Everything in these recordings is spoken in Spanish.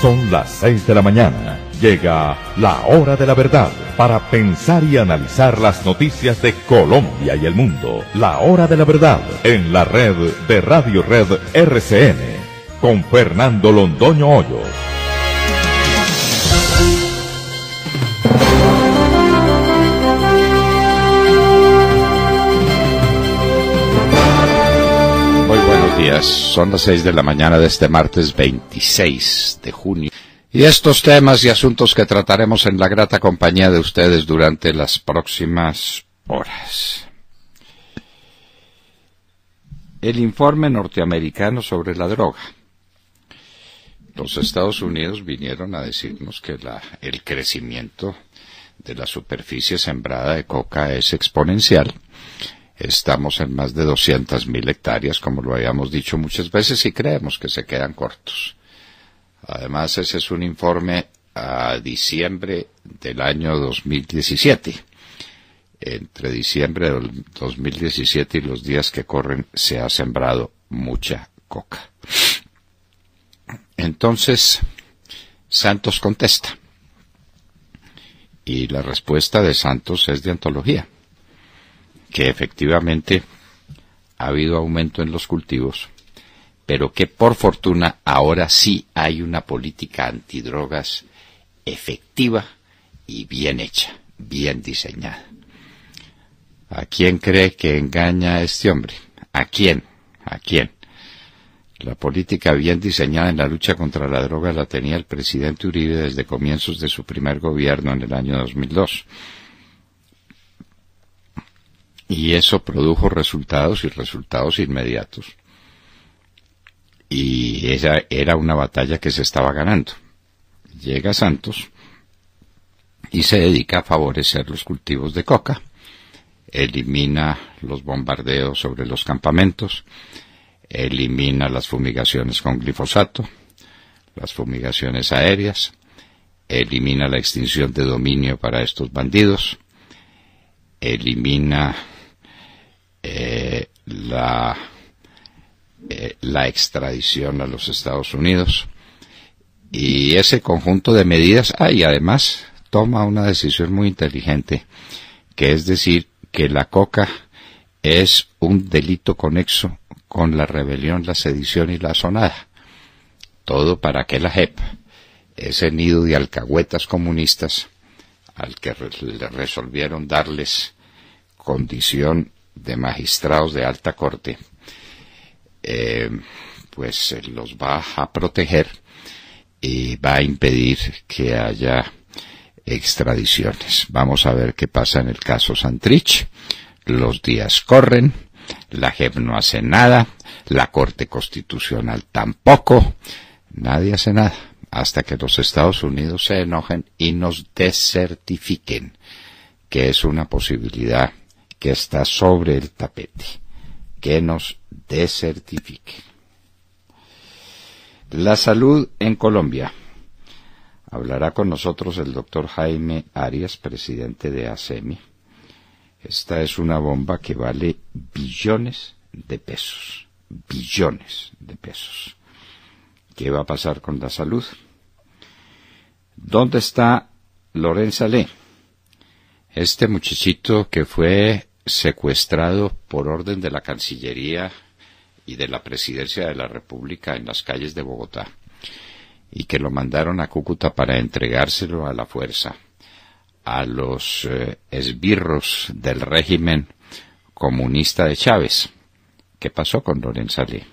Son las 6 de la mañana. Llega la hora de la verdad para pensar y analizar las noticias de Colombia y el mundo. La hora de la verdad en la red de Radio Red RCN con Fernando Londoño Hoyos. Muy buenos días, son las 6 de la mañana de este martes 26 de junio. Y estos temas y asuntos que trataremos en la grata compañía de ustedes durante las próximas horas. El informe norteamericano sobre la droga. Los Estados Unidos vinieron a decirnos que el crecimiento de la superficie sembrada de coca es exponencial. Estamos en más de 200.000 hectáreas, como lo habíamos dicho muchas veces, y creemos que se quedan cortos. Además, ese es un informe a diciembre del año 2017. Entre diciembre del 2017 y los días que corren se ha sembrado mucha coca. Entonces, Santos contesta. Y la respuesta de Santos es de antología, que efectivamente ha habido aumento en los cultivos, pero que por fortuna ahora sí hay una política antidrogas efectiva y bien hecha, bien diseñada. ¿A quién cree que engaña a este hombre? ¿A quién? ¿A quién? La política bien diseñada en la lucha contra la droga la tenía el presidente Uribe desde comienzos de su primer gobierno en el año 2002. Y eso produjo resultados y resultados inmediatos. Y esa era una batalla que se estaba ganando. Llega Santos y se dedica a favorecer los cultivos de coca. Elimina los bombardeos sobre los campamentos, elimina las fumigaciones con glifosato, las fumigaciones aéreas, elimina la extinción de dominio para estos bandidos, elimina la extradición a los Estados Unidos, y ese conjunto de medidas, y además toma una decisión muy inteligente, que es decir que la coca es un delito conexo con la rebelión, la sedición y la asonada. Todo para que la JEP, ese nido de alcahuetas comunistas al que le resolvieron darles condición de magistrados de alta corte, pues los va a proteger y va a impedir que haya extradiciones. Vamos a ver qué pasa en el caso Santrich. Los días corren, la JEP no hace nada, la Corte Constitucional tampoco, nadie hace nada, hasta que los Estados Unidos se enojen y nos desertifiquen, que es una posibilidad que está sobre el tapete, que nos desertifique. La salud en Colombia. Hablará con nosotros el doctor Jaime Arias, presidente de ASEMI. Esta es una bomba que vale billones de pesos. Billones de pesos. ¿Qué va a pasar con la salud? ¿Dónde está Laurent Saleh? Este muchachito que fue secuestrado por orden de la Cancillería y de la Presidencia de la República en las calles de Bogotá, y que lo mandaron a Cúcuta para entregárselo a la fuerza a los esbirros del régimen comunista de Chávez. ¿Qué pasó con Laurent Saleh?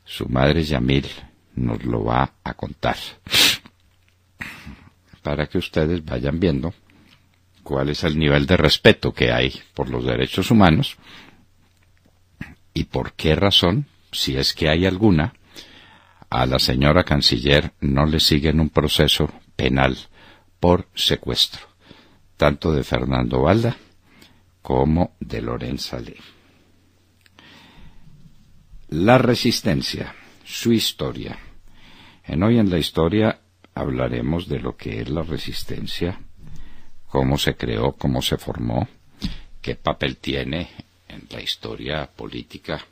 Su madre Yamil nos lo va a contar, para que ustedes vayan viendo cuál es el nivel de respeto que hay por los derechos humanos y por qué razón, si es que hay alguna, a la señora canciller no le siguen un proceso penal por secuestro, tanto de Fernando Valda como de Laurent Saleh. La resistencia, su historia. Hoy en la historia hablaremos de lo que es la resistencia, cómo se creó, cómo se formó, qué papel tiene en la historia política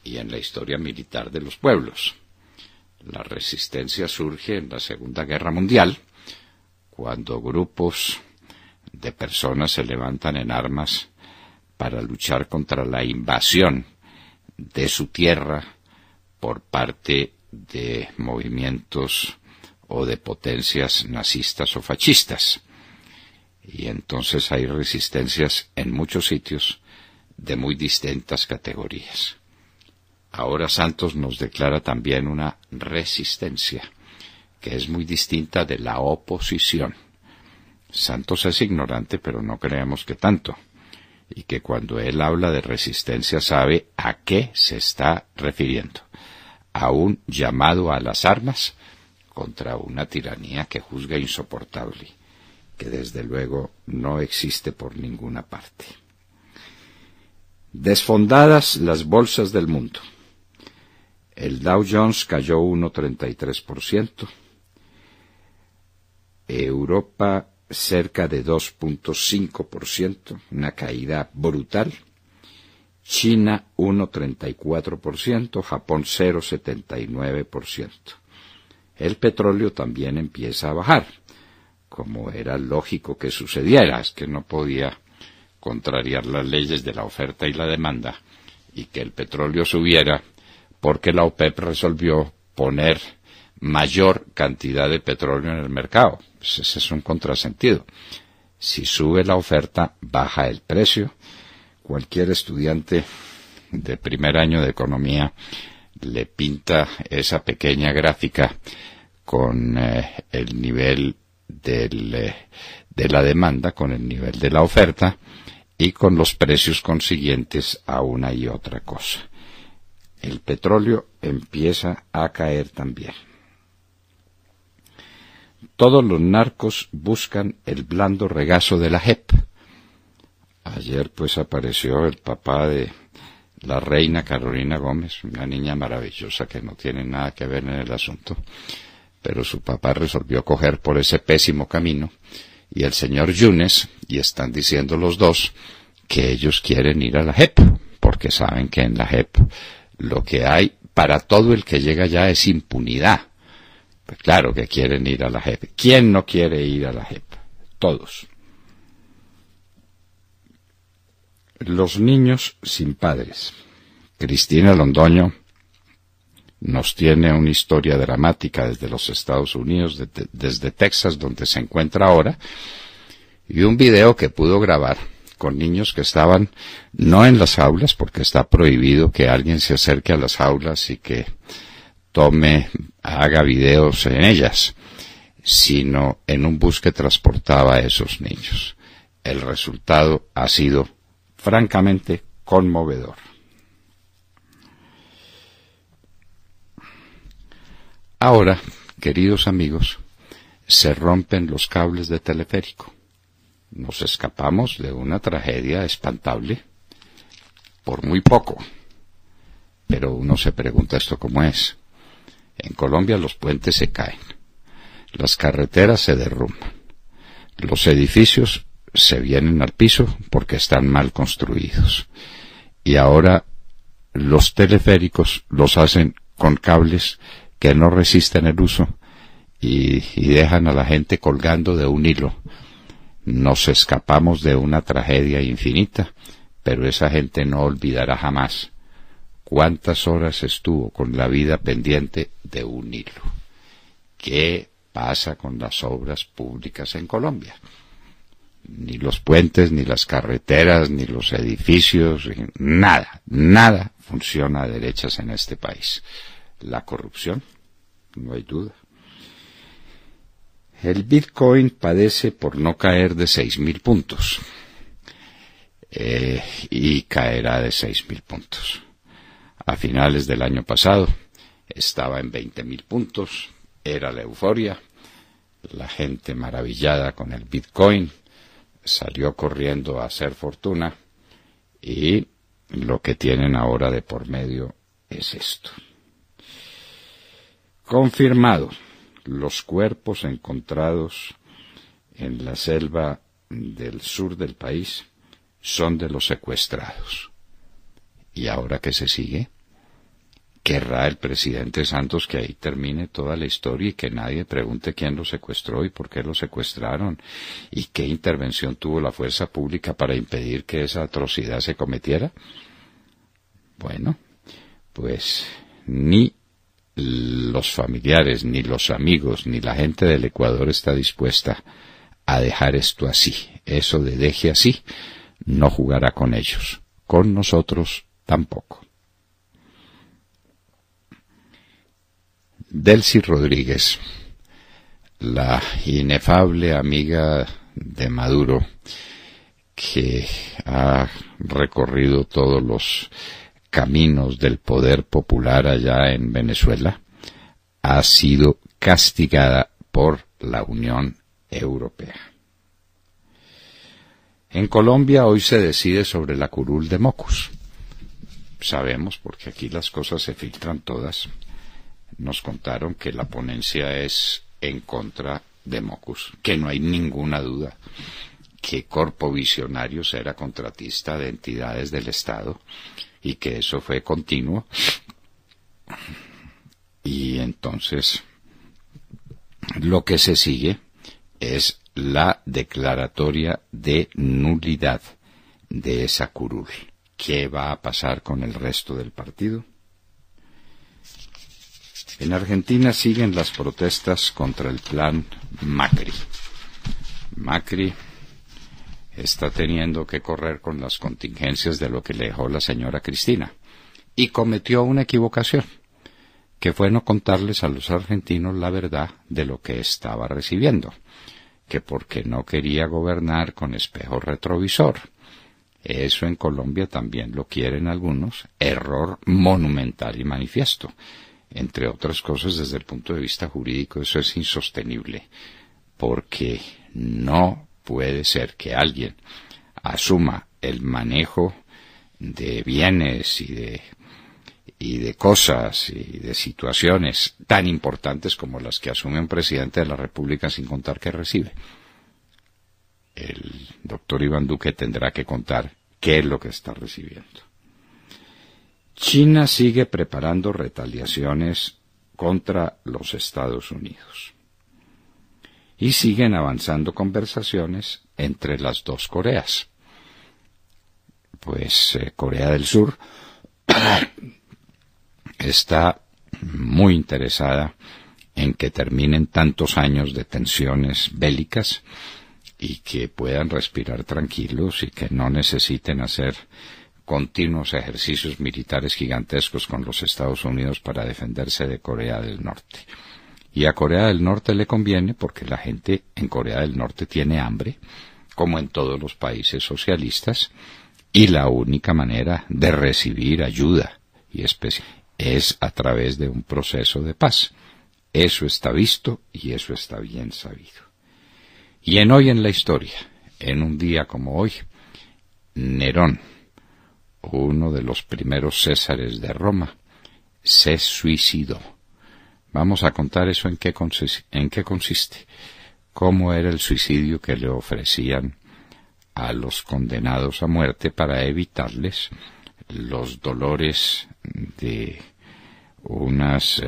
y en la historia militar de los pueblos. La resistencia surge en la Segunda Guerra Mundial, cuando grupos de personas se levantan en armas para luchar contra la invasión de su tierra por parte de movimientos o de potencias nazistas o fascistas. Y entonces hay resistencias en muchos sitios de muy distintas categorías. Ahora Santos nos declara también una resistencia que es muy distinta de la oposición. Santos es ignorante, pero no creemos que tanto, y que cuando él habla de resistencia sabe a qué se está refiriendo: a un llamado a las armas contra una tiranía que juzga insoportable, que desde luego no existe por ninguna parte. Desfondadas las bolsas del mundo. El Dow Jones cayó 1,33%, Europa cerca de 2,5%, una caída brutal, China 1,34%, Japón 0,79%. El petróleo también empieza a bajar, como era lógico que sucediera, es que no podía contrariar las leyes de la oferta y la demanda y que el petróleo subiera porque la OPEP resolvió poner mayor cantidad de petróleo en el mercado. Pues ese es un contrasentido. Si sube la oferta, baja el precio. Cualquier estudiante de primer año de economía le pinta esa pequeña gráfica con el nivel de la demanda, con el nivel de la oferta y con los precios consiguientes a una y otra cosa. El petróleo empieza a caer también. Todos los narcos buscan el blando regazo de la JEP. Ayer pues apareció el papá de la reina Carolina Gómez, una niña maravillosa que no tiene nada que ver en el asunto, pero su papá resolvió coger por ese pésimo camino, y el señor Yunes, y están diciendo los dos que ellos quieren ir a la JEP, porque saben que en la JEP lo que hay para todo el que llega allá es impunidad. Pues claro que quieren ir a la JEP. ¿Quién no quiere ir a la JEP? Todos. Los niños sin padres. Cristina Londoño nos tiene una historia dramática desde los Estados Unidos, desde Texas, donde se encuentra ahora, y un video que pudo grabar con niños que estaban no en las aulas, porque está prohibido que alguien se acerque a las aulas y que haga videos en ellas, sino en un bus que transportaba a esos niños. El resultado ha sido francamente conmovedor. Ahora, queridos amigos, se rompen los cables de teleférico. Nos escapamos de una tragedia espantable por muy poco. Pero uno se pregunta esto cómo es. En Colombia los puentes se caen, las carreteras se derrumban, los edificios se vienen al piso porque están mal construidos. Y ahora los teleféricos los hacen con cables que no resisten el uso y dejan a la gente colgando de un hilo. Nos escapamos de una tragedia infinita, pero esa gente no olvidará jamás cuántas horas estuvo con la vida pendiente de un hilo. ¿Qué pasa con las obras públicas en Colombia? Ni los puentes, ni las carreteras, ni los edificios, nada funciona a derechas en este país. La corrupción, no hay duda. El Bitcoin padece por no caer de 6.000 puntos. Y caerá de 6.000 puntos. A finales del año pasado estaba en 20.000 puntos, era la euforia, la gente maravillada con el Bitcoin salió corriendo a hacer fortuna y lo que tienen ahora de por medio es esto. Confirmado, los cuerpos encontrados en la selva del sur del país son de los secuestrados. ¿Y ahora qué se sigue? Querrá el presidente Santos que ahí termine toda la historia y que nadie pregunte quién lo secuestró y por qué lo secuestraron y qué intervención tuvo la fuerza pública para impedir que esa atrocidad se cometiera. Bueno, pues ni los familiares, ni los amigos, ni la gente del Ecuador está dispuesta a dejar esto así. Eso de deje así, no jugará con ellos. Con nosotros tampoco. Delcy Rodríguez, la inefable amiga de Maduro, que ha recorrido todos los caminos del poder popular allá en Venezuela, ha sido castigada por la Unión Europea. En Colombia hoy se decide sobre la curul de Mocus. Sabemos, porque aquí las cosas se filtran todas. Nos contaron que la ponencia es en contra de Mocus, que no hay ninguna duda que Corpo Visionarios era contratista de entidades del Estado y que eso fue continuo. Y entonces lo que se sigue es la declaratoria de nulidad de esa curul. ¿Qué va a pasar con el resto del partido? En Argentina siguen las protestas contra el plan Macri. Macri está teniendo que correr con las contingencias de lo que le dejó la señora Cristina. Y cometió una equivocación, que fue no contarles a los argentinos la verdad de lo que estaba recibiendo, que porque no quería gobernar con espejo retrovisor. Eso en Colombia también lo quieren algunos, error monumental y manifiesto. Entre otras cosas, desde el punto de vista jurídico, eso es insostenible, porque no puede ser que alguien asuma el manejo de bienes y de cosas y de situaciones tan importantes como las que asume un presidente de la República sin contar que recibe. El doctor Iván Duque tendrá que contar qué es lo que está recibiendo. China sigue preparando retaliaciones contra los Estados Unidos. Y siguen avanzando conversaciones entre las dos Coreas. Pues Corea del Sur está muy interesada en que terminen tantos años de tensiones bélicas y que puedan respirar tranquilos y que no necesiten hacer continuos ejercicios militares gigantescos con los Estados Unidos para defenderse de Corea del Norte. Y a Corea del Norte le conviene porque la gente en Corea del Norte tiene hambre, como en todos los países socialistas, y la única manera de recibir ayuda y es a través de un proceso de paz. Eso está visto y eso está bien sabido. Y en Hoy en la Historia, en un día como hoy, Nerón, uno de los primeros césares de Roma, se suicidó. Vamos a contar eso en qué consiste, cómo era el suicidio que le ofrecían a los condenados a muerte para evitarles los dolores de unas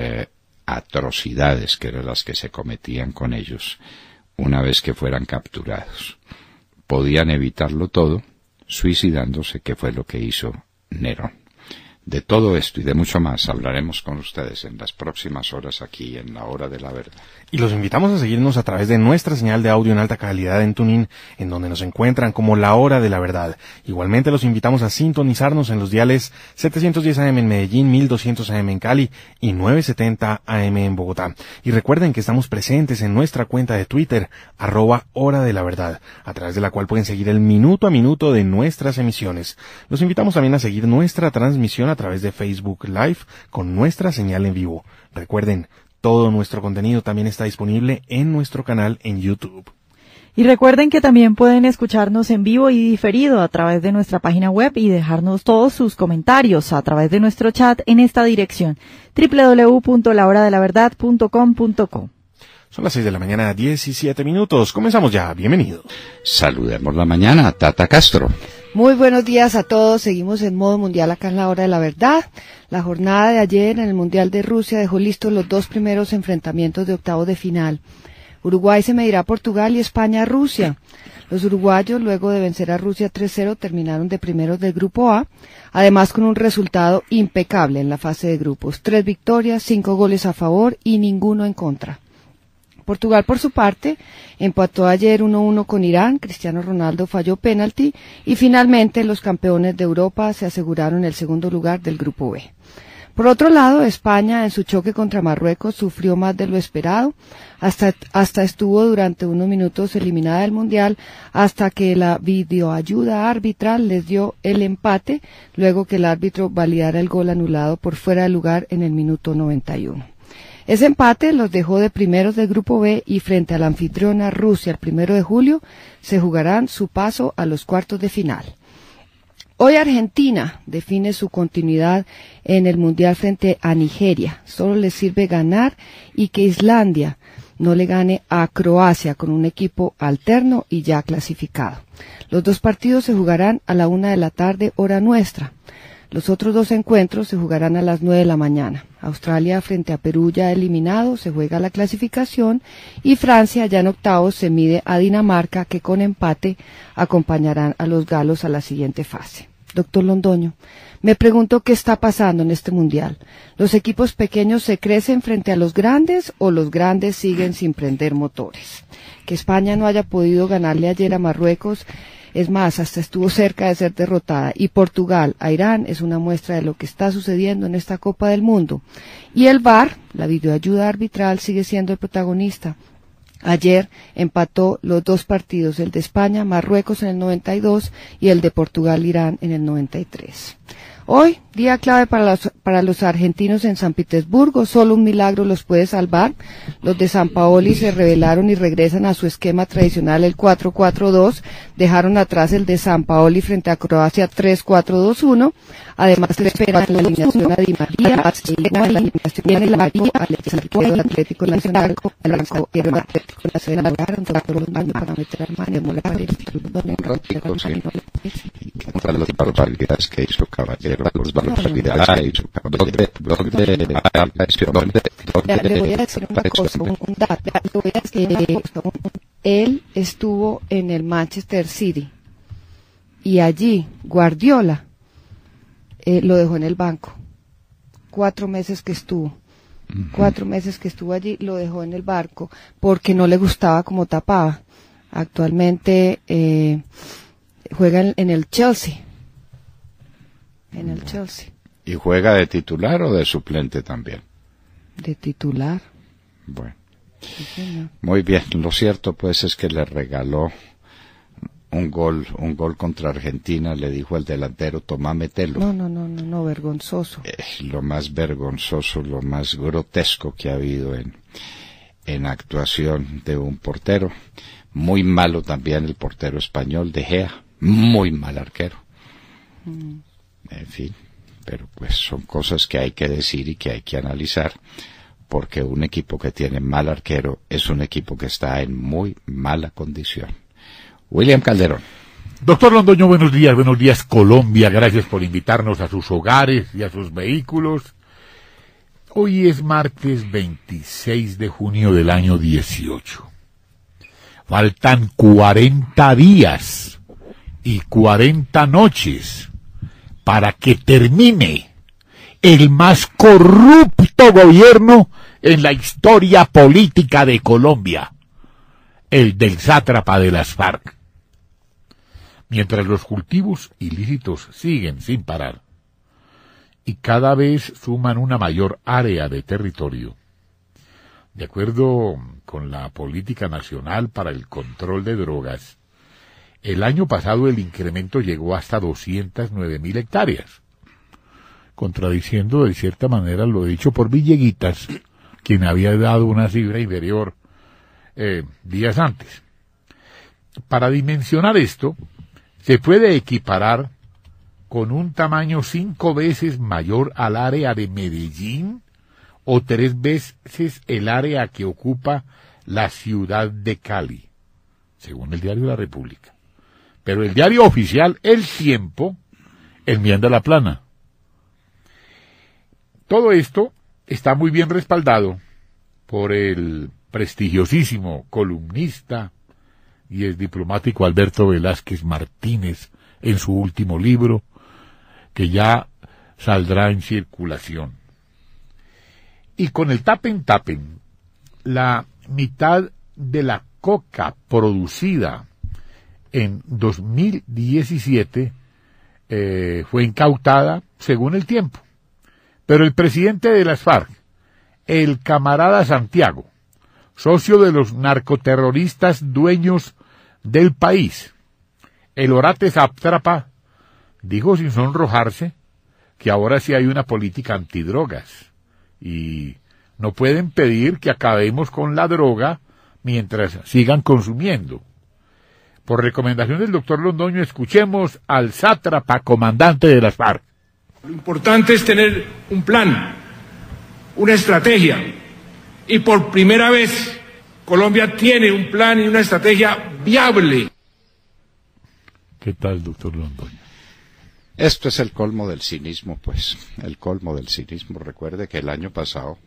atrocidades que eran las que se cometían con ellos una vez que fueran capturados. Podían evitarlo todo suicidándose, que fue lo que hizo Nerón. De todo esto y de mucho más hablaremos con ustedes en las próximas horas aquí en La Hora de la Verdad. Y los invitamos a seguirnos a través de nuestra señal de audio en alta calidad en TuneIn, en donde nos encuentran como La Hora de la Verdad. Igualmente los invitamos a sintonizarnos en los diales 710 AM en Medellín, 1200 AM en Cali y 970 AM en Bogotá. Y recuerden que estamos presentes en nuestra cuenta de Twitter, @Hora de la Verdad, a través de la cual pueden seguir el minuto a minuto de nuestras emisiones. Los invitamos también a seguir nuestra transmisión a través de Facebook Live con nuestra señal en vivo. Recuerden, todo nuestro contenido también está disponible en nuestro canal en YouTube. Y recuerden que también pueden escucharnos en vivo y diferido a través de nuestra página web y dejarnos todos sus comentarios a través de nuestro chat en esta dirección, www.lahoradelaverdad.com.co. Son las 6 de la mañana, 17 minutos. Comenzamos ya. Bienvenidos. Saludemos la mañana a Tata Castro. Muy buenos días a todos. Seguimos en modo mundial acá en la hora de la verdad. La jornada de ayer en el Mundial de Rusia dejó listos los dos primeros enfrentamientos de octavos de final. Uruguay se medirá a Portugal y España a Rusia. Los uruguayos, luego de vencer a Rusia 3-0, terminaron de primeros del Grupo A, además con un resultado impecable en la fase de grupos. 3 victorias, 5 goles a favor y ninguno en contra. Portugal, por su parte, empató ayer 1-1 con Irán. Cristiano Ronaldo falló penalti y finalmente los campeones de Europa se aseguraron el segundo lugar del Grupo B. Por otro lado, España en su choque contra Marruecos sufrió más de lo esperado, hasta estuvo durante unos minutos eliminada del Mundial, hasta que la videoayuda arbitral les dio el empate, luego que el árbitro validara el gol anulado por fuera de lugar en el minuto 91. Ese empate los dejó de primeros del Grupo B y frente a la anfitriona Rusia el 1 de julio se jugarán su paso a los cuartos de final. Hoy Argentina define su continuidad en el Mundial frente a Nigeria. Solo les sirve ganar y que Islandia no le gane a Croacia con un equipo alterno y ya clasificado. Los dos partidos se jugarán a la 1:00 p.m, hora nuestra. Los otros dos encuentros se jugarán a las 9 a.m. Australia frente a Perú ya eliminado, se juega la clasificación y Francia ya en octavos se mide a Dinamarca que con empate acompañarán a los galos a la siguiente fase. Doctor Londoño, me pregunto qué está pasando en este mundial. ¿Los equipos pequeños se crecen frente a los grandes o los grandes siguen sin prender motores? Que España no haya podido ganarle ayer a Marruecos, es más, hasta estuvo cerca de ser derrotada, y Portugal a Irán es una muestra de lo que está sucediendo en esta Copa del Mundo. Y el VAR, la videoayuda arbitral, sigue siendo el protagonista. Ayer empató los dos partidos, el de España, Marruecos en el 92 y el de Portugal, Irán en el 93. Hoy, día clave para los argentinos en San Petersburgo, solo un milagro los puede salvar. Los de Sampaoli se rebelaron y regresan a su esquema tradicional, el 4-4-2, dejaron atrás el de Sampaoli frente a Croacia 3-4-2-1, además le esperan la eliminación a Di María, la eliminación a Di María, al Atlético Nacional, al Atlético Nacional, todos los años para meter al Mane, contra las barbaridades que hizo Caballero, las barbaridades que hizo Le voy a decir una cosa, un dato. Le voy a decir una cosa. Él estuvo en el Manchester City y allí Guardiola lo dejó en el banco. 4 meses que estuvo. 4 meses que estuvo allí, lo dejó en el barco porque no le gustaba cómo tapaba. Actualmente juega en el Chelsea. En el Chelsea. ¿Y juega de titular o de suplente también? De titular. Bueno. Sí, señor. Muy bien. Lo cierto pues es que le regaló un gol contra Argentina. Le dijo al delantero, tomá, metelo. No, vergonzoso. Lo más vergonzoso, lo más grotesco que ha habido en actuación de un portero. Muy malo también el portero español de Gea. Muy mal arquero. En fin, pero pues son cosas que hay que decir y que hay que analizar, porque un equipo que tiene mal arquero es un equipo que está en muy mala condición. William Calderón. Doctor Londoño, buenos días Colombia, gracias por invitarnos a sus hogares y a sus vehículos. Hoy es martes 26 de junio del año 18. Faltan 40 días y 40 noches para que termine el más corrupto gobierno en la historia política de Colombia, el del sátrapa de las FARC. Mientras los cultivos ilícitos siguen sin parar y cada vez suman una mayor área de territorio, de acuerdo con la Política Nacional para el Control de Drogas, el año pasado el incremento llegó hasta 209.000 hectáreas, contradiciendo de cierta manera lo dicho por Villeguitas, quien había dado una cifra inferior días antes. Para dimensionar esto, se puede equiparar con un tamaño 5 veces mayor al área de Medellín o 3 veces el área que ocupa la ciudad de Cali, según el diario La República. Pero el diario oficial, El Tiempo, enmienda la plana. Todo esto está muy bien respaldado por el prestigiosísimo columnista y es diplomático Alberto Velázquez Martínez en su último libro, que ya saldrá en circulación. Y con el tapen, la mitad de la coca producida en 2017 fue incautada según El Tiempo. Pero el presidente de las FARC, el camarada Santiago, socio de los narcoterroristas dueños del país, el orate sátrapa, dijo sin sonrojarse que ahora sí hay una política antidrogas y no pueden pedir que acabemos con la droga mientras sigan consumiendo. Por recomendación del doctor Londoño, escuchemos al sátrapa comandante de las FARC. Lo importante es tener un plan, una estrategia, y por primera vez Colombia tiene un plan y una estrategia viable. ¿Qué tal, doctor Londoño? Esto es el colmo del cinismo, pues, el colmo del cinismo. Recuerde que el año pasado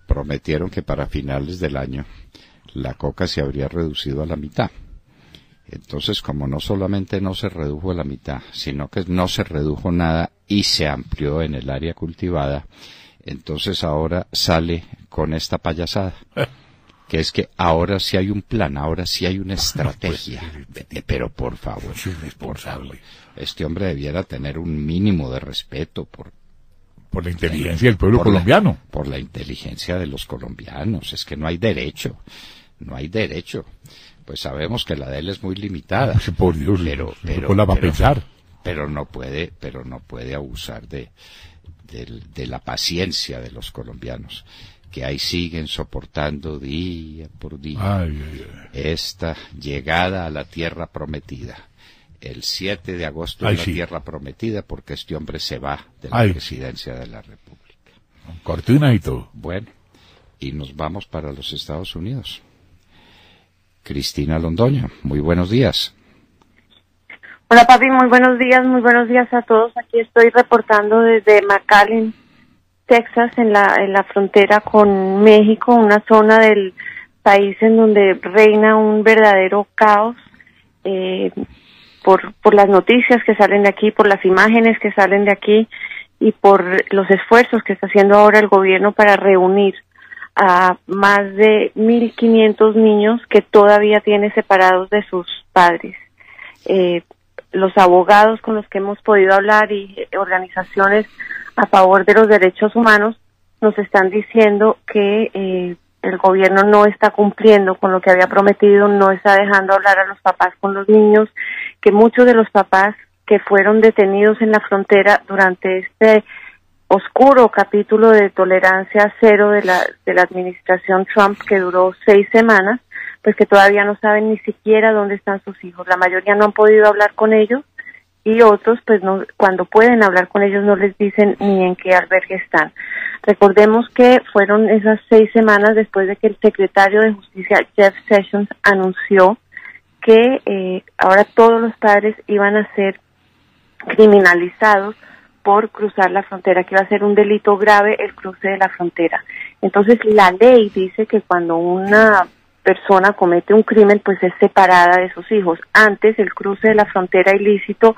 prometieron que para finales del año la coca se habría reducido a la mitad. Entonces, como no solamente no se redujo a la mitad, sino que no se redujo nada y se amplió en el área cultivada, entonces ahora sale con esta payasada, que es que ahora sí hay un plan, ahora sí hay una estrategia. Pero por favor, este hombre debiera tener un mínimo de respeto por la inteligencia del pueblo colombiano. Por la inteligencia de los colombianos. Es que no hay derecho. Pues sabemos que la de él es muy limitada. Por Dios, pero la va a pensar. Pero no puede abusar de la paciencia de los colombianos, que ahí siguen soportando día por día esta llegada a la tierra prometida. El 7 de agosto es la tierra prometida, porque este hombre se va de la presidencia de la República. Cortina y todo. Bueno, y nos vamos para los Estados Unidos. Cristina Londoño, muy buenos días. Hola papi, muy buenos días a todos. Aquí estoy reportando desde McAllen, Texas, en la frontera con México, una zona del país en donde reina un verdadero caos, por las noticias que salen de aquí, por las imágenes que salen de aquí y por los esfuerzos que está haciendo ahora el gobierno para reunir a más de 1.500 niños que todavía tiene separados de sus padres. Los abogados con los que hemos podido hablar y organizaciones a favor de los derechos humanos nos están diciendo que el gobierno no está cumpliendo con lo que había prometido, no está dejando hablar a los papás con los niños, que muchos de los papás que fueron detenidos en la frontera durante este oscuro capítulo de tolerancia cero de la administración Trump, que duró 6 semanas, pues que todavía no saben ni siquiera dónde están sus hijos. La mayoría no han podido hablar con ellos y otros, pues no, cuando pueden hablar con ellos no les dicen ni en qué albergue están. Recordemos que fueron esas 6 semanas después de que el secretario de Justicia, Jeff Sessions, anunció que ahora todos los padres iban a ser criminalizados por cruzar la frontera, que iba a ser un delito grave el cruce de la frontera. Entonces la ley dice que cuando una persona comete un crimen, pues es separada de sus hijos. Antes el cruce de la frontera ilícito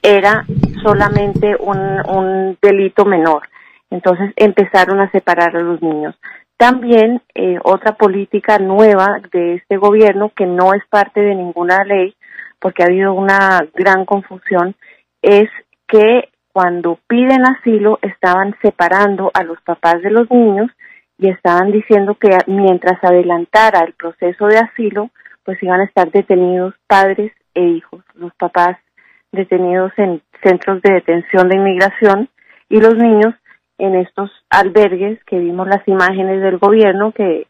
era solamente un delito menor. Entonces empezaron a separar a los niños. También otra política nueva de este gobierno, que no es parte de ninguna ley, porque ha habido una gran confusión, es que cuando piden asilo estaban separando a los papás de los niños y estaban diciendo que mientras adelantara el proceso de asilo, pues iban a estar detenidos padres e hijos, los papás detenidos en centros de detención de inmigración y los niños en estos albergues que vimos las imágenes del gobierno que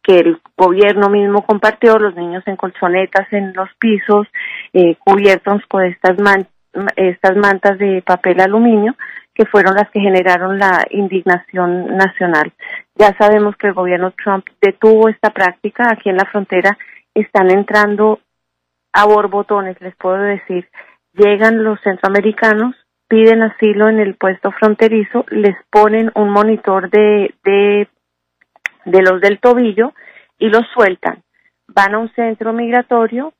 el gobierno mismo compartió, los niños en colchonetas en los pisos, cubiertos con estas mantas de papel aluminio, que fueron las que generaron la indignación nacional. Ya sabemos que el gobierno Trump detuvo esta práctica. Aquí en la frontera están entrando a borbotones, les puedo decir. Llegan los centroamericanos, piden asilo en el puesto fronterizo, les ponen un monitor de los del tobillo y los sueltan. Van a un centro migratorio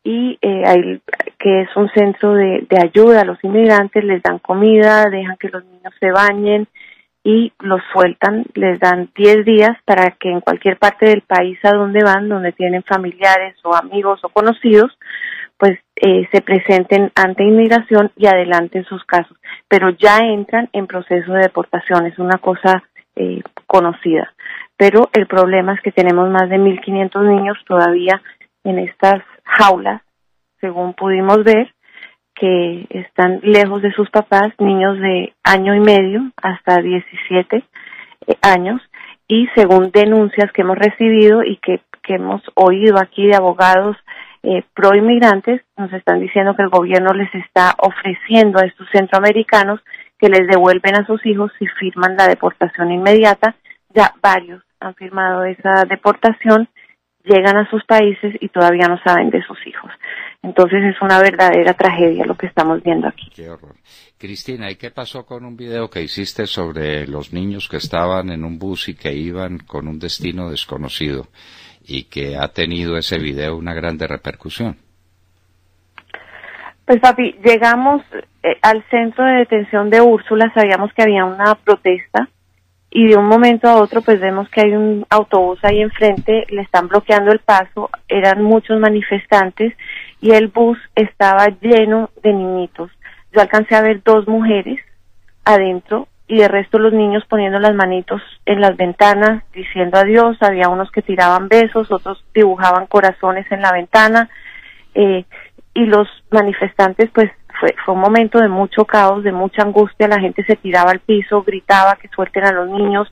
y ahí, que es un centro de ayuda a los inmigrantes, les dan comida, dejan que los niños se bañen y los sueltan, les dan 10 días para que en cualquier parte del país a donde van, donde tienen familiares o amigos o conocidos, pues se presenten ante inmigración y adelanten sus casos, pero ya entran en proceso de deportación, es una cosa conocida. Pero el problema es que tenemos más de 1.500 niños todavía en estas jaulas, según pudimos ver, que están lejos de sus papás, niños de año y medio hasta 17 años, y según denuncias que hemos recibido y que hemos oído aquí de abogados pro inmigrantes, nos están diciendo que el gobierno les está ofreciendo a estos centroamericanos que les devuelven a sus hijos si firman la deportación inmediata. Ya varios han firmado esa deportación, llegan a sus países y todavía no saben de sus hijos. Entonces es una verdadera tragedia lo que estamos viendo aquí. Qué horror. Cristina, ¿y qué pasó con un video que hiciste sobre los niños que estaban en un bus y que iban con un destino desconocido y que ha tenido ese video una grande repercusión? Pues papi, llegamos al centro de detención de Úrsula, sabíamos que había una protesta y de un momento a otro pues vemos que hay un autobús ahí enfrente, le están bloqueando el paso, eran muchos manifestantes y el bus estaba lleno de niñitos. Yo alcancé a ver 2 mujeres adentro y de resto los niños poniendo las manitos en las ventanas, diciendo adiós, había unos que tiraban besos, otros dibujaban corazones en la ventana, y los manifestantes pues fue un momento de mucho caos, de mucha angustia, la gente se tiraba al piso, gritaba que suelten a los niños,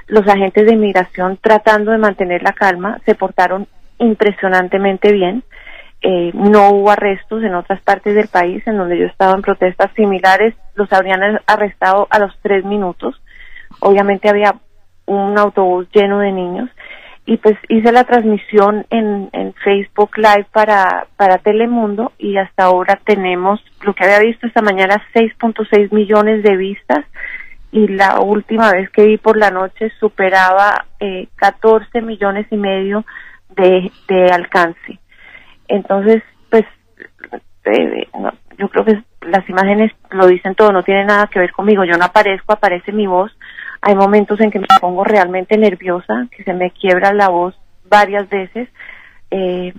los agentes de inmigración tratando de mantener la calma, se portaron impresionantemente bien, no hubo arrestos en otras partes del país en donde yo estaba en protestas similares, los habrían arrestado a los 3 minutos, obviamente había un autobús lleno de niños, y pues hice la transmisión en Facebook Live para Telemundo y hasta ahora tenemos, lo que había visto esta mañana, 6.6 millones de vistas y la última vez que vi por la noche superaba 14 millones y medio de alcance. Entonces, pues no, yo creo que las imágenes lo dicen todo, no tiene nada que ver conmigo, yo no aparezco, aparece mi voz. Hay momentos en que me pongo realmente nerviosa, que se me quiebra la voz varias veces. Es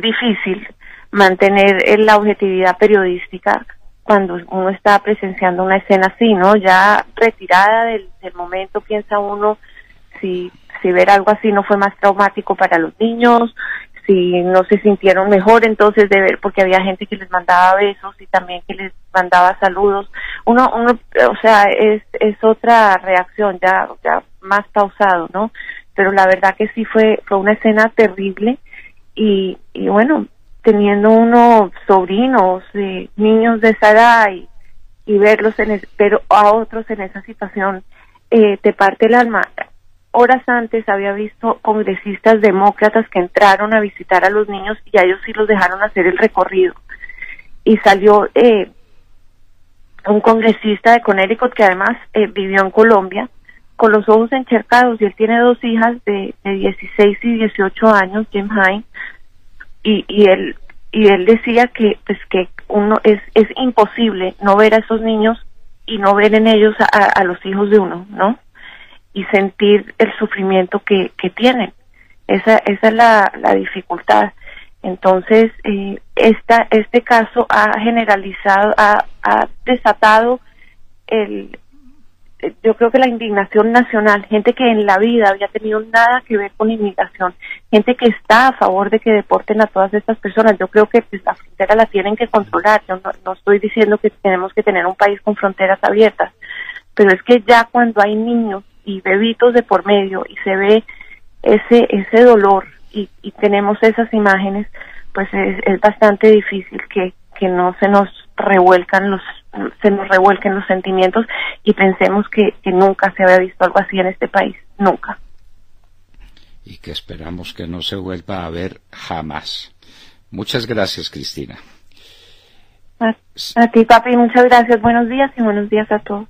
difícil mantener la objetividad periodística cuando uno está presenciando una escena así, ¿no? Ya retirada del momento, piensa uno si ver algo así no fue más traumático para los niños, si no se sintieron mejor entonces de ver, porque había gente que les mandaba besos y también que les mandaba saludos. Uno, o sea, es otra reacción, ya más pausado, ¿no? Pero la verdad que sí fue una escena terrible y bueno, teniendo unos sobrinos, niños de esa edad y verlos pero a otros en esa situación, te parte el alma. Horas antes había visto congresistas demócratas que entraron a visitar a los niños y a ellos sí los dejaron hacer el recorrido. Y salió un congresista de Connecticut que además vivió en Colombia con los ojos encharcados y él tiene 2 hijas de 16 y 18 años, Jim Hine, y él decía que pues que uno es imposible no ver a esos niños y no ver en ellos a los hijos de uno, ¿no? Y sentir el sufrimiento que tienen. Esa es la dificultad. Entonces, este caso ha generalizado, ha desatado yo creo que la indignación nacional, gente que en la vida había tenido nada que ver con inmigración, gente que está a favor de que deporten a todas estas personas. Yo creo que pues, la frontera la tienen que controlar. Yo no estoy diciendo que tenemos que tener un país con fronteras abiertas, pero es que ya cuando hay niños y bebitos de por medio y se ve ese dolor y tenemos esas imágenes, pues es bastante difícil que no se nos revuelquen los sentimientos y pensemos que nunca se había visto algo así en este país, nunca. Y que esperamos que no se vuelva a ver jamás. Muchas gracias, Cristina. A ti, papi, muchas gracias. Buenos días y buenos días a todos.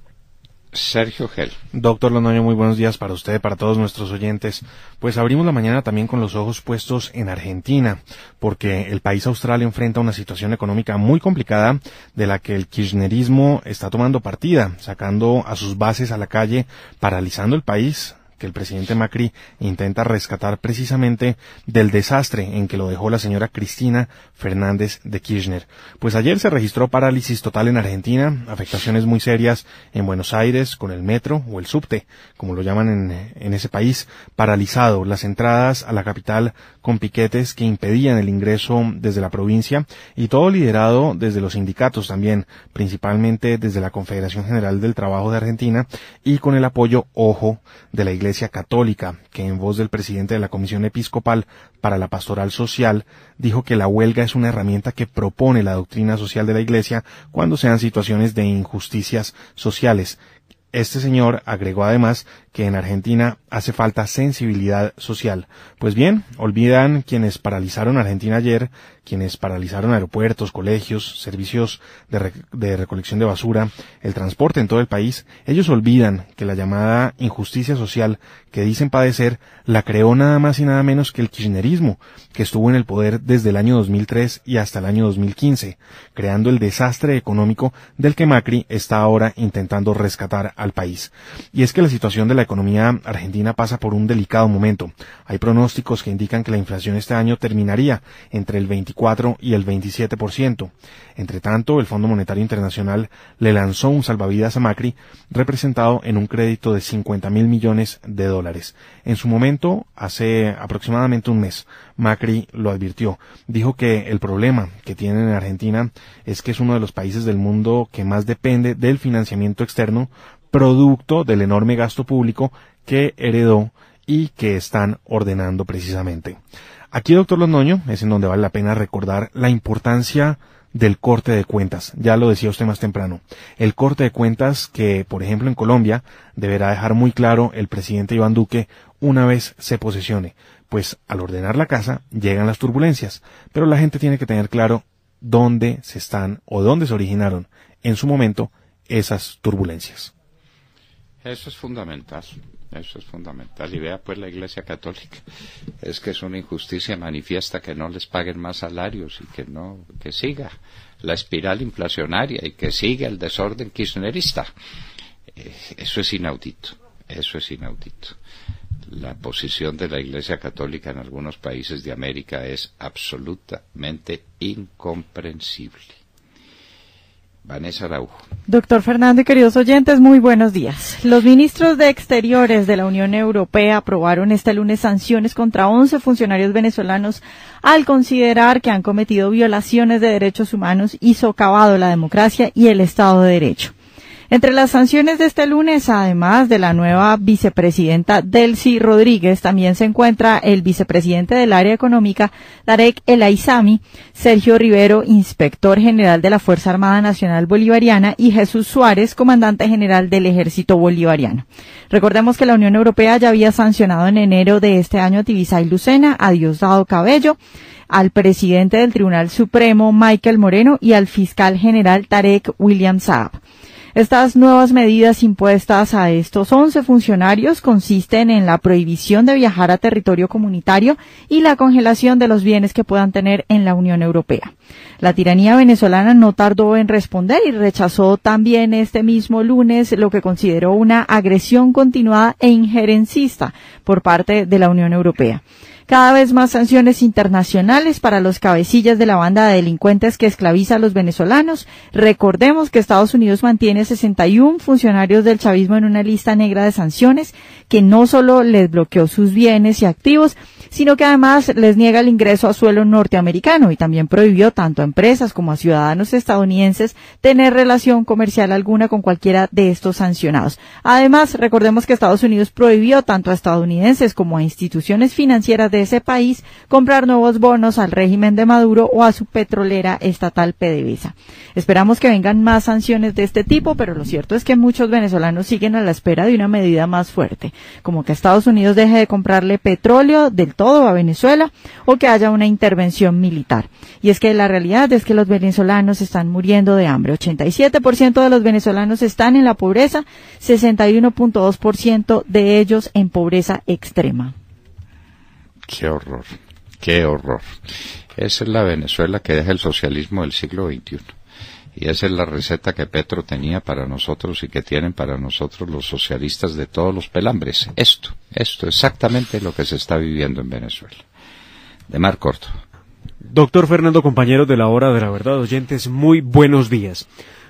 Sergio Gel. Doctor Londoño, muy buenos días para usted, para todos nuestros oyentes. Pues abrimos la mañana también con los ojos puestos en Argentina, porque el país austral enfrenta una situación económica muy complicada de la que el kirchnerismo está tomando partida, sacando a sus bases a la calle, paralizando el país, que el presidente Macri intenta rescatar precisamente del desastre en que lo dejó la señora Cristina Fernández de Kirchner. Pues ayer se registró parálisis total en Argentina, afectaciones muy serias en Buenos Aires con el metro o el subte, como lo llaman en ese país, paralizado, las entradas a la capital con piquetes que impedían el ingreso desde la provincia y todo liderado desde los sindicatos también, principalmente desde la Confederación General del Trabajo de Argentina y con el apoyo, ojo, de la Iglesia Católica, que en voz del presidente de la Comisión Episcopal para la Pastoral Social dijo que la huelga es una herramienta que propone la doctrina social de la Iglesia cuando sean situaciones de injusticias sociales. Este señor agregó además que en Argentina hace falta sensibilidad social. Pues bien, olvidan quienes paralizaron Argentina ayer, quienes paralizaron aeropuertos, colegios, servicios de recolección de basura, el transporte en todo el país. Ellos olvidan que la llamada injusticia social que dicen padecer la creó nada más y nada menos que el kirchnerismo, que estuvo en el poder desde el año 2003 y hasta el año 2015, creando el desastre económico del que Macri está ahora intentando rescatar al país. Y es que la situación de la economía argentina pasa por un delicado momento. Hay pronósticos que indican que la inflación este año terminaría entre el 24 y el 27%. Entre tanto, el Fondo Monetario Internacional le lanzó un salvavidas a Macri, representado en un crédito de 50.000 millones de dólares. En su momento, hace aproximadamente un mes, Macri lo advirtió. Dijo que el problema que tienen en Argentina es que es uno de los países del mundo que más depende del financiamiento externo, producto del enorme gasto público que heredó y que están ordenando precisamente. Aquí, doctor Londoño, es en donde vale la pena recordar la importancia del corte de cuentas. Ya lo decía usted más temprano. El corte de cuentas que, por ejemplo, en Colombia deberá dejar muy claro el presidente Iván Duque una vez se posesione. Pues al ordenar la casa llegan las turbulencias, pero la gente tiene que tener claro dónde se están o dónde se originaron en su momento esas turbulencias. Eso es fundamental. Eso es fundamental. Y vea pues la Iglesia Católica. Es que es una injusticia manifiesta que no les paguen más salarios y que siga la espiral inflacionaria y que siga el desorden kirchnerista. Eso es inaudito. Eso es inaudito. La posición de la Iglesia Católica en algunos países de América es absolutamente incomprensible. Vanessa Araujo. Doctor Fernando y queridos oyentes, muy buenos días. Los ministros de Exteriores de la Unión Europea aprobaron este lunes sanciones contra 11 funcionarios venezolanos al considerar que han cometido violaciones de derechos humanos y socavado la democracia y el Estado de Derecho. Entre las sanciones de este lunes, además de la nueva vicepresidenta Delcy Rodríguez, también se encuentra el vicepresidente del área económica, Tarek El Aissami, Sergio Rivero, inspector general de la Fuerza Armada Nacional Bolivariana, y Jesús Suárez, comandante general del Ejército Bolivariano. Recordemos que la Unión Europea ya había sancionado en enero de este año a Tibisay Lucena, a Diosdado Cabello, al presidente del Tribunal Supremo, Michael Moreno, y al fiscal general Tarek William Saab. Estas nuevas medidas impuestas a estos 11 funcionarios consisten en la prohibición de viajar a territorio comunitario y la congelación de los bienes que puedan tener en la Unión Europea. La tiranía venezolana no tardó en responder y rechazó también este mismo lunes lo que consideró una agresión continuada e injerencista por parte de la Unión Europea. Cada vez más sanciones internacionales para los cabecillas de la banda de delincuentes que esclaviza a los venezolanos. Recordemos que Estados Unidos mantiene 61 funcionarios del chavismo en una lista negra de sanciones que no solo les bloqueó sus bienes y activos, sino que además les niega el ingreso a suelo norteamericano y también prohibió tanto a empresas como a ciudadanos estadounidenses tener relación comercial alguna con cualquiera de estos sancionados. Además, recordemos que Estados Unidos prohibió tanto a estadounidenses como a instituciones financieras de ese país comprar nuevos bonos al régimen de Maduro o a su petrolera estatal PDVSA. Esperamos que vengan más sanciones de este tipo, pero lo cierto es que muchos venezolanos siguen a la espera de una medida más fuerte, como que Estados Unidos deje de comprarle petróleo del todo todo a Venezuela o que haya una intervención militar. Y es que la realidad es que los venezolanos están muriendo de hambre. 87% de los venezolanos están en la pobreza, 61.2% de ellos en pobreza extrema. Qué horror, qué horror. Esa es la Venezuela que deja el socialismo del siglo XXI. Y esa es la receta que Petro tenía para nosotros y que tienen para nosotros los socialistas de todos los pelambres. Esto, exactamente lo que se está viviendo en Venezuela. De Mar Corto. Doctor Fernando, compañero de la Hora de la Verdad, oyentes, muy buenos días.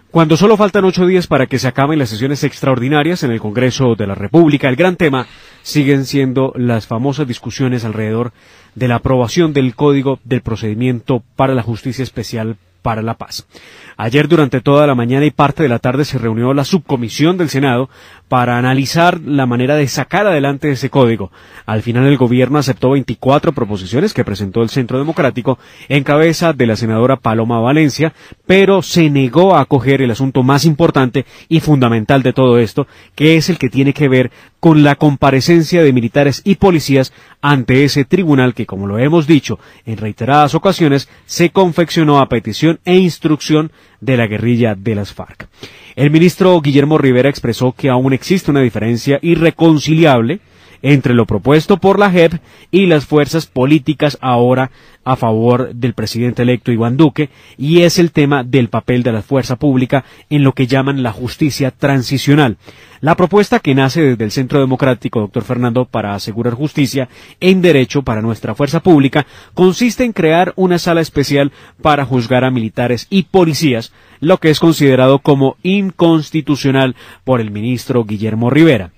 Cuando solo faltan 8 días para que se acaben las sesiones extraordinarias en el Congreso de la República, el gran tema siguen siendo las famosas discusiones alrededor de la aprobación del Código del Procedimiento para la Justicia Especial para la Paz. Ayer durante toda la mañana y parte de la tarde se reunió la subcomisión del Senado para analizar la manera de sacar adelante ese código. Al final el gobierno aceptó 24 proposiciones que presentó el Centro Democrático en cabeza de la senadora Paloma Valencia, pero se negó a acoger el asunto más importante y fundamental de todo esto, que es el que tiene que ver con la comparecencia de militares y policías ante ese tribunal que, como lo hemos dicho en reiteradas ocasiones, se confeccionó a petición e instrucción de la guerrilla de las FARC. El ministro Guillermo Rivera expresó que aún existe una diferencia irreconciliable entre lo propuesto por la JEP y las fuerzas políticas ahora a favor del presidente electo Iván Duque, y es el tema del papel de la fuerza pública en lo que llaman la justicia transicional. La propuesta, que nace desde el Centro Democrático, doctor Fernando, para asegurar justicia en derecho para nuestra fuerza pública, consiste en crear una sala especial para juzgar a militares y policías, lo que es considerado como inconstitucional por el ministro Guillermo Rivera.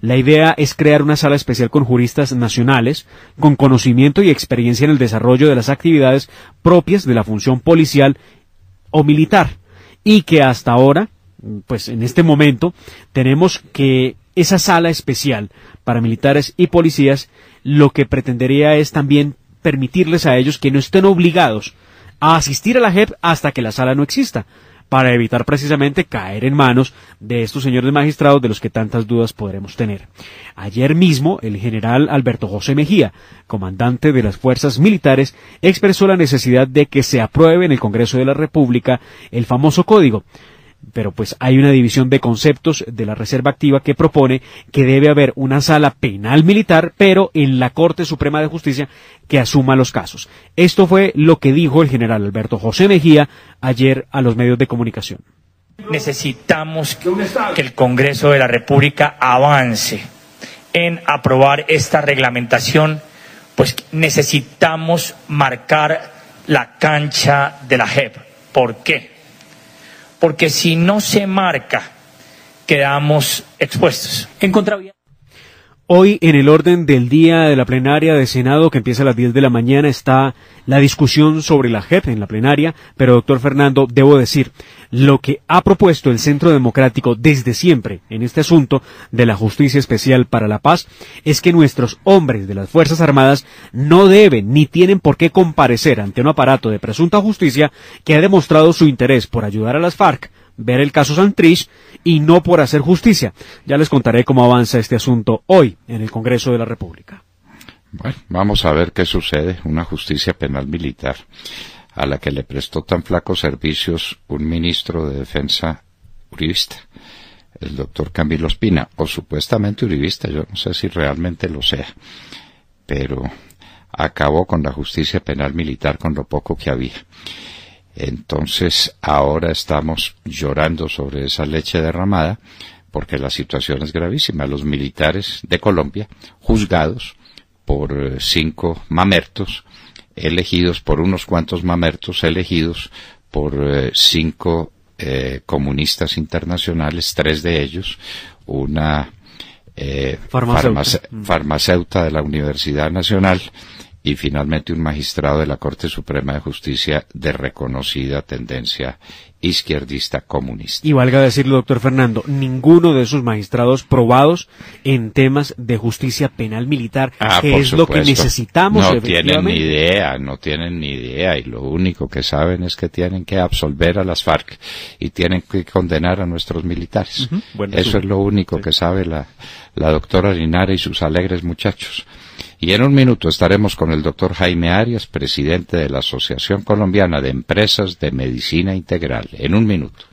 La idea es crear una sala especial con juristas nacionales, con conocimiento y experiencia en el desarrollo de las actividades propias de la función policial o militar, y que hasta ahora, pues en este momento, tenemos que esa sala especial para militares y policías lo que pretendería es también permitirles a ellos que no estén obligados a asistir a la JEP hasta que la sala no exista, para evitar precisamente caer en manos de estos señores magistrados de los que tantas dudas podremos tener. Ayer mismo, el general Alberto José Mejía, comandante de las fuerzas militares, expresó la necesidad de que se apruebe en el Congreso de la República el famoso código. Pero pues hay una división de conceptos de la Reserva Activa que propone que debe haber una sala penal militar, pero en la Corte Suprema de Justicia que asuma los casos. Esto fue lo que dijo el general Alberto José Mejía ayer a los medios de comunicación. Necesitamos que el Congreso de la República avance en aprobar esta reglamentación, pues necesitamos marcar la cancha de la JEP. ¿Por qué? Porque si no se marca, quedamos expuestos. Hoy, en el orden del día de la plenaria de Senado, que empieza a las 10 de la mañana, está la discusión sobre la JEP en la plenaria, pero doctor Fernando, debo decir, lo que ha propuesto el Centro Democrático desde siempre en este asunto de la Justicia Especial para la Paz es que nuestros hombres de las Fuerzas Armadas no deben ni tienen por qué comparecer ante un aparato de presunta justicia que ha demostrado su interés por ayudar a las FARC, ver el caso Santrich y no por hacer justicia. Ya les contaré cómo avanza este asunto hoy en el Congreso de la República. Bueno, vamos a ver qué sucede. Una justicia penal militar a la que le prestó tan flacos servicios un ministro de Defensa uribista, el doctor Camilo Espina, o supuestamente uribista, yo no sé si realmente lo sea, pero acabó con la justicia penal militar con lo poco que había. Entonces ahora estamos llorando sobre esa leche derramada porque la situación es gravísima. Los militares de Colombia, juzgados por 5 mamertos, elegidos por unos cuantos mamertos, elegidos por 5 comunistas internacionales, 3 de ellos, una farmacéutica de la Universidad Nacional, y finalmente un magistrado de la Corte Suprema de Justicia de reconocida tendencia izquierdista comunista. Y valga decirlo, doctor Fernando, ninguno de esos magistrados probados en temas de justicia penal militar, que es lo que necesitamos. No tienen ni idea, y lo único que saben es que tienen que absolver a las FARC y tienen que condenar a nuestros militares. Eso es lo único que sabe la doctora Linares y sus alegres muchachos. Y en un minuto estaremos con el doctor Jaime Arias, presidente de la Asociación Colombiana de Empresas de Medicina Integral. En un minuto.